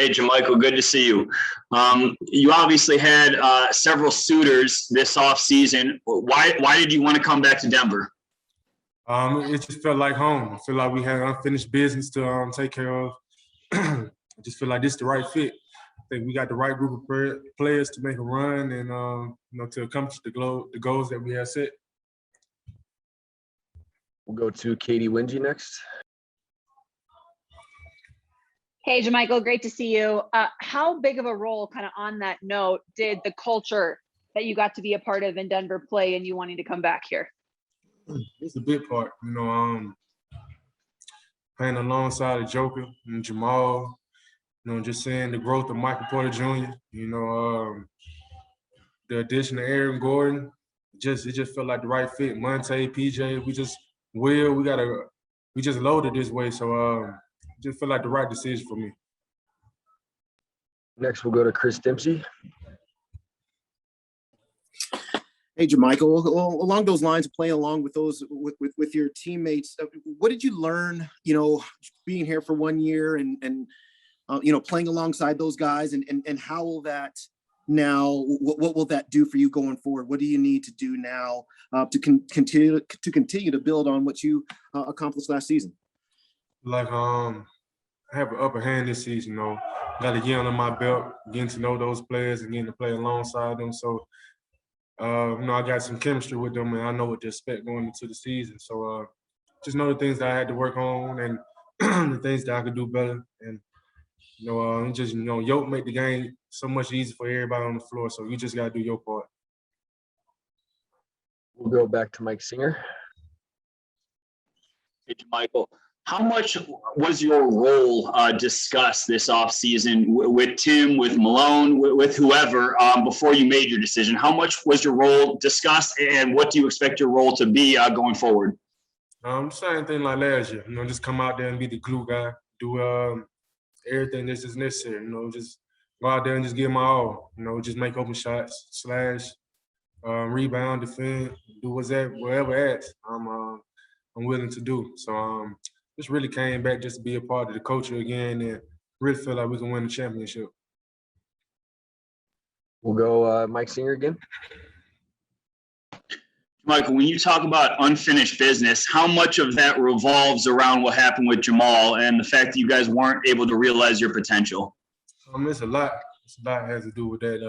Hey, JaMychal, good to see you. You obviously had several suitors this offseason. Why did you want to come back to Denver? It just felt like home. I feel like we had unfinished business to take care of. I just feel like this is the right fit. I think we got the right group of players to make a run and to accomplish the goals that we have set. We'll go to Katie Wingy next. Hey, JaMychal, great to see you. How big of a role, kind of on that note, did the culture that you got to be a part of in Denver play and you wanting to come back here? It's a big part, playing alongside of Joker and Jamal, just seeing the growth of Michael Porter Jr., the addition of Aaron Gordon, it just felt like the right fit. Monte, PJ, we just loaded this way, so it just felt like the right decision for me. Next, we'll go to Chris Dempsey. Hey, JaMychal, well, along those lines of playing along with those with your teammates, what did you learn, being here for 1 year and playing alongside those guys and how will that now, what will that do for you going forward? What do you need to do now to continue to build on what you accomplished last season? I have an upper hand this season, got a year under my belt, getting to know those players and getting to play alongside them. So, I got some chemistry with them, and I know what to expect going into the season. So, just know the things that I had to work on and the things that I could do better. And, Yoke make the game so much easier for everybody on the floor. So you just got to do your part. We'll go back to Mike Singer. Hey, JaMychal, how much was your role discussed this offseason with Tim, with Malone, with whoever before you made your decision? How much was your role discussed, and what do you expect your role to be going forward? Same thing like last year. Just come out there and be the glue guy, do everything that's just necessary. Just go out there and just give my all. Just make open shots, slash, rebound, defend, do whatever asked. I'm willing to do. So just really came back just to be a part of the culture again and really feel like we can win the championship. We'll go Mike Singer again. Michael, when you talk about unfinished business, how much of that revolves around what happened with Jamal and the fact that you guys weren't able to realize your potential? It's a lot. A lot has to do with that.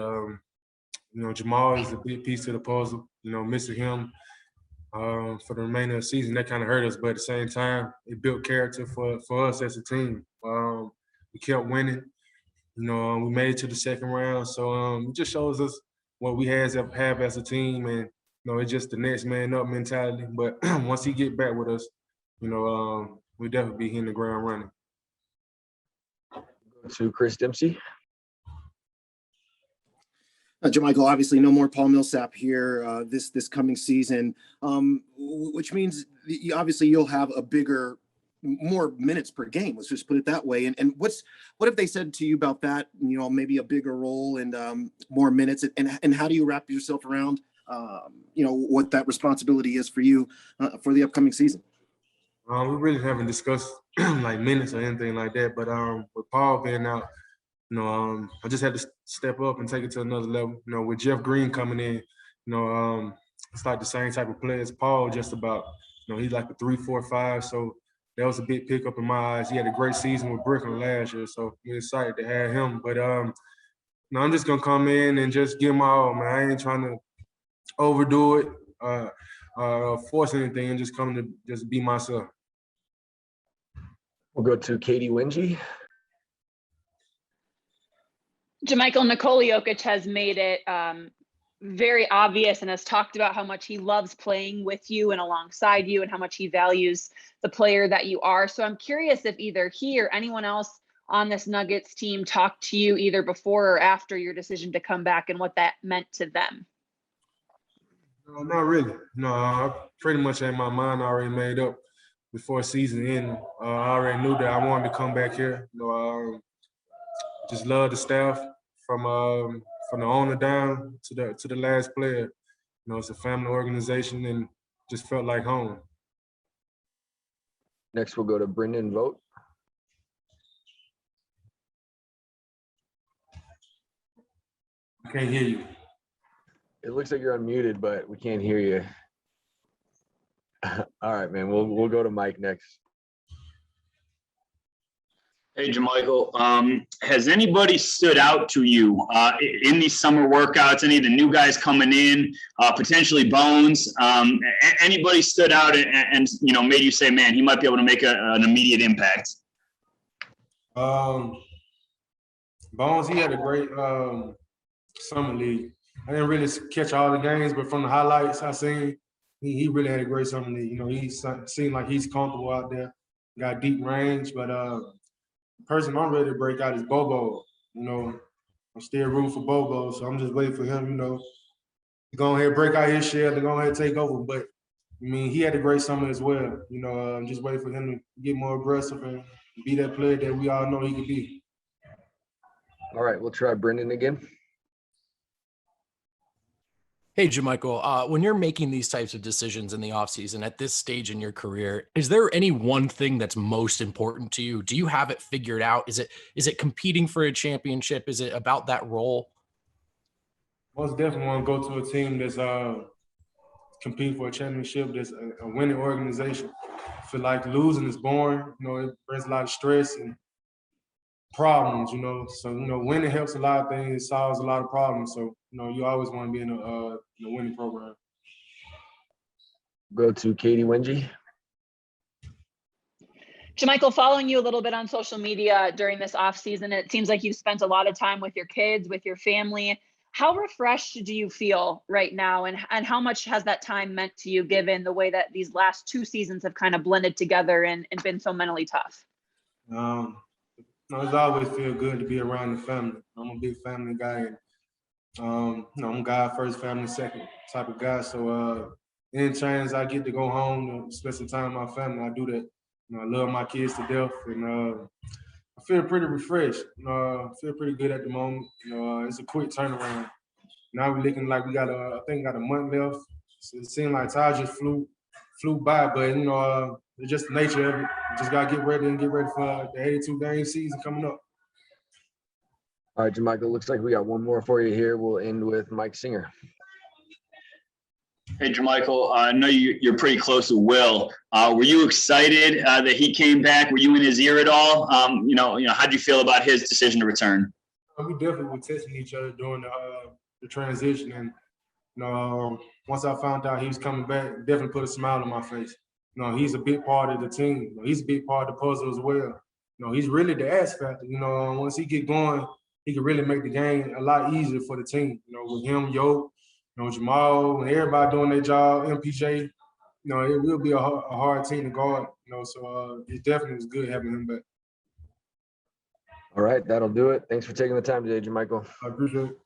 Jamal is a big piece to the puzzle. Missing him for the remainder of the season, that kind of hurt us. But at the same time, it built character for us as a team. We kept winning. We made it to the second round. So it just shows us what we have as a team. And, it's just the next man up mentality. But once he get back with us, we'll definitely be hitting the ground running. To Chris Dempsey. JaMychal, obviously no more Paul Millsap here this coming season, which means you'll have more minutes per game. Let's just put it that way. And what have they said to you about that? Maybe a bigger role and more minutes. And how do you wrap yourself around what that responsibility is for you for the upcoming season? We really haven't discussed like minutes or anything like that. But with Paul being out, I just had to step up and take it to another level. With Jeff Green coming in, it's like the same type of player as Paul, just about. He's like a 3, 4, 5. So that was a big pickup in my eyes. He had a great season with Brooklyn last year, so we're excited to have him. But I'm just gonna come in and just give my all, man. I ain't trying to overdo it, force anything, and just come to just be myself. We'll go to Katie Wingy. JaMychal, Nikola Jokic has made it very obvious and has talked about how much he loves playing with you and alongside you and how much he values the player that you are. So I'm curious if either he or anyone else on this Nuggets team talked to you either before or after your decision to come back and what that meant to them. No, not really. No, I pretty much had my mind already made up before season ended. I already knew that I wanted to come back here. Just love the staff from the owner down to the last player. It's a family organization and just felt like home. Next, we'll go to Brendan Vogt. can't hear you. It looks like you're unmuted, but we can't hear you. All right, man. We'll go to Mike next. Hey, JaMychal, has anybody stood out to you in these summer workouts? Any of the new guys coming in, potentially Bones? Anybody stood out and made you say, man, he might be able to make an immediate impact? Bones, he had a great summer league. I didn't really catch all the games, but from the highlights I seen, he really had a great summer league. He seemed like he's comfortable out there, got deep range, but person I'm ready to break out is Bobo. I'm still rooting for Bobo, so I'm just waiting for him, to go ahead and break out his shell, to go ahead and take over. But he had a great summer as well. I'm just waiting for him to get more aggressive and be that player that we all know he could be. All right, we'll try Brendan again. Hey, JaMychal, when you're making these types of decisions in the offseason at this stage in your career, is there any one thing that's most important to you? Do you have it figured out? Is it competing for a championship? Is it about that role? Most definitely want to go to a team that's competing for a championship, that's a winning organization. I feel like losing is boring. It brings a lot of stress and problems, So, winning helps a lot of things, it solves a lot of problems. So, you always want to be in a winning program. Go to Katie Wengie. JaMychal, following you a little bit on social media during this off season, it seems like you've spent a lot of time with your kids, with your family. How refreshed do you feel right now, and how much has that time meant to you, given the way that these last 2 seasons have kind of blended together and been so mentally tough? It's always feel good to be around the family. I'm a big family guy, and I'm God first, family second type of guy. So any chance I get to go home and spend some time with my family, I do that. I love my kids to death, and I feel pretty refreshed. I feel pretty good at the moment. It's a quick turnaround. Now we're looking like we got a month left. So it seemed like time just flew by, but it's just the nature of it. You just gotta get ready for the 82 game season coming up. All right, JaMychal, looks like we got one more for you here. We'll end with Mike Singer. Hey, JaMychal, I know you're pretty close to Will. Were you excited that he came back? Were you in his ear at all? How'd you feel about his decision to return? We definitely were testing each other during the transition, and once I found out he was coming back, it definitely put a smile on my face. He's a big part of the team. He's a big part of the puzzle as well. He's really the X factor. Once he get going, he can really make the game a lot easier for the team. With him, Jamal, and everybody doing their job, MPJ, it will be a hard team to guard. So it definitely was good having him back. All right, that'll do it. Thanks for taking the time today, JaMychal. I appreciate it.